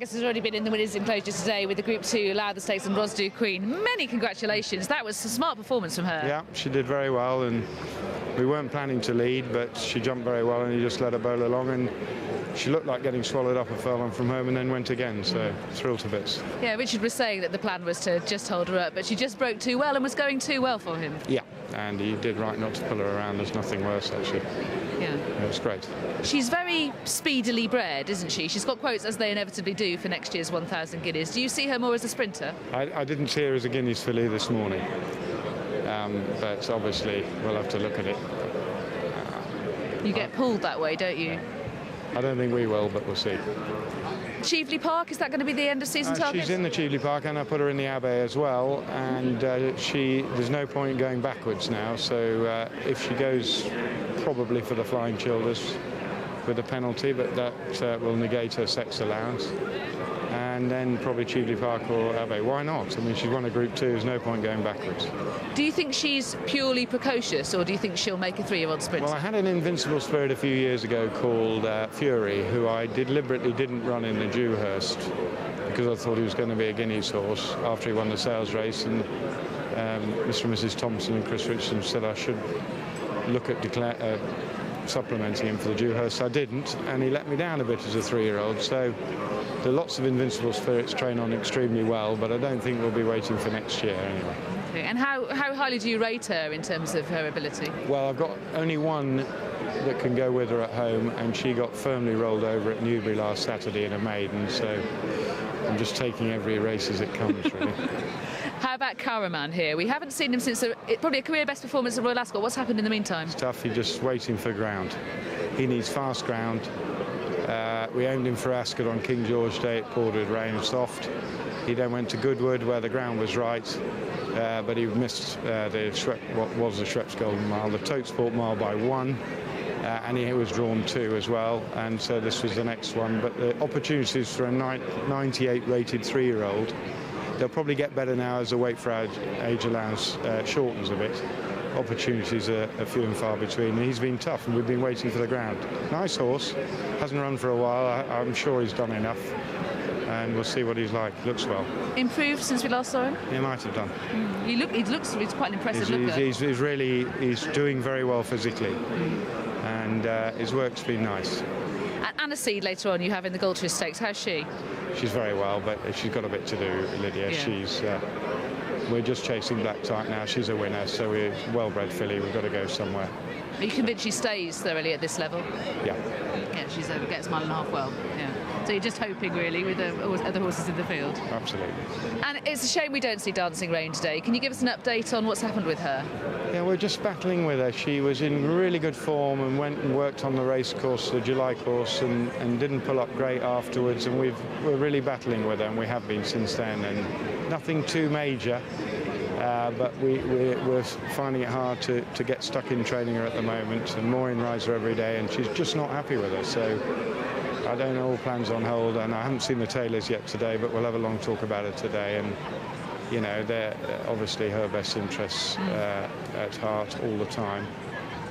Haggas has already been in the winners' enclosure today with the Group 2 Lowther Stakes and Rosdhu Queen. Many congratulations. That was a smart performance from her. Yeah, she did very well, and we weren't planning to lead, but she jumped very well and he just let her bowl along, and she looked like getting swallowed up a furlong from home and then went again, so thrilled to bits. Yeah, Richard was saying that the plan was to just hold her up, but she just broke too well and was going too well for him. Yeah, and he did right not to pull her around. There's nothing worse, actually. Yeah. It was great. She's very speedily bred, isn't she? She's got quotes, as they inevitably do, for next year's 1,000 guineas. Do you see her more as a sprinter? I didn't see her as a Guineas filly this morning, but obviously we'll have to look at it. You get pulled that way, don't you? I don't think we will, but we'll see. Cheveley Park, is that going to be the end of season target? She's in the Cheveley Park, and I put her in the Abbey as well, and there's no point going backwards now, so if she goes probably for the Flying Childers with a penalty, but that will negate her sex allowance, and then probably Cheveley Park or Abbey. Why not? I mean, she's won a Group 2, there's no point going backwards. Do you think she's purely precocious, or do you think she'll make a 3-year-old sprint? Well, I had an invincible spirit a few years ago called Fury, who I deliberately didn't run in the Dewhurst because I thought he was going to be a Guineas horse after he won the sales race, and Mr. and Mrs. Thompson and Chris Richardson said I should look at supplementing him for the Dewhurst. I didn't, and he let me down a bit as a 3-year-old, so there are lots of invincible spirits train on extremely well, but I don't think we'll be waiting for next year anyway. Okay. And how highly do you rate her in terms of her ability? Well, I've got only one that can go with her at home, and she got firmly rolled over at Newbury last Saturday in a maiden, so I'm just taking every race as it comes, really. How about Caraman here? We haven't seen him since probably a career best performance at Royal Ascot. What's happened in the meantime? It's tough, he's just waiting for ground. He needs fast ground. We owned him for Ascot on King George Day. It poured with rain, soft. He then went to Goodwood where the ground was right, but he missed what was the Schweppes Golden Mile, the Tokesport Mile by 1, and he was drawn 2 as well, and so this was the next one. But the opportunities for a 98 rated 3-year-old, they'll probably get better now as the wait for age allowance shortens a bit. Opportunities are few and far between, and he's been tough, and we've been waiting for the ground. Nice horse, hasn't run for a while. I'm sure he's done enough, and we'll see what he's like. Looks well. Improved since we last saw him? He might have done. He's quite an impressive looker. He's doing very well physically, and his work's been nice. And Anna Seed later on you have in the Gold Trust Stakes. How's she? She's very well, but she's got a bit to do, Lydia. Yeah. We're just chasing Black Type now. She's a winner, so we're well-bred filly. We've got to go somewhere. Are you convinced she stays thoroughly at this level? Yeah. Yeah, she gets a mile and a half well. Yeah. So you're just hoping, really, with the other horses in the field? Absolutely. And it's a shame we don't see Dancing Rain today. Can you give us an update on what's happened with her? Yeah, we're just battling with her. She was in really good form and went and worked on the race course, the July course, and didn't pull up great afterwards. And we're really battling with her, and we have been since then. And nothing too major, but we're finding it hard to get stuck in training her at the moment. And Maureen rides her every day, and she's just not happy with her. So I don't know, all plans on hold, and I haven't seen the tailors yet today, but we'll have a long talk about it today. And you know, they're obviously her best interests at heart all the time.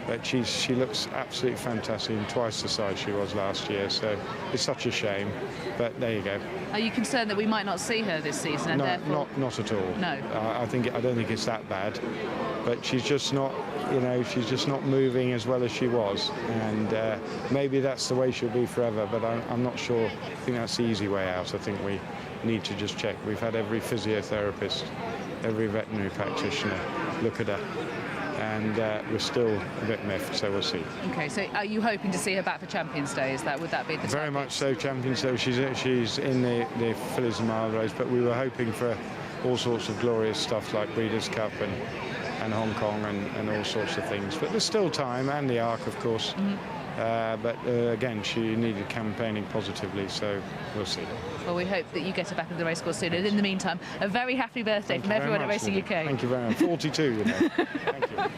But she looks absolutely fantastic, and twice the size she was last year, so it's such a shame. But there you go. Are you concerned that we might not see her this season? And No, therefore... not at all. No. I don't think it's that bad, but she's just not, she's just not moving as well as she was, and maybe that's the way she'll be forever. But I'm not sure. I think that's the easy way out. I think we need to just check. We've had every physiotherapist, every veterinary practitioner look at her, and we're still a bit miffed, so we'll see. Okay, so are you hoping to see her back for Champions Day? Would that be the Very much so, Champions Day. She's in the Fillies and Mile race, but we were hoping for all sorts of glorious stuff like Breeders' Cup and Hong Kong and all sorts of things. But there's still time, and the Arc, of course. But again, she needed campaigning positively, so we'll see. Well, we hope that you get her back in the racecourse soon. And in the meantime, a very happy birthday from everyone at Racing UK. Thank you very much. 42, you know. Thank you.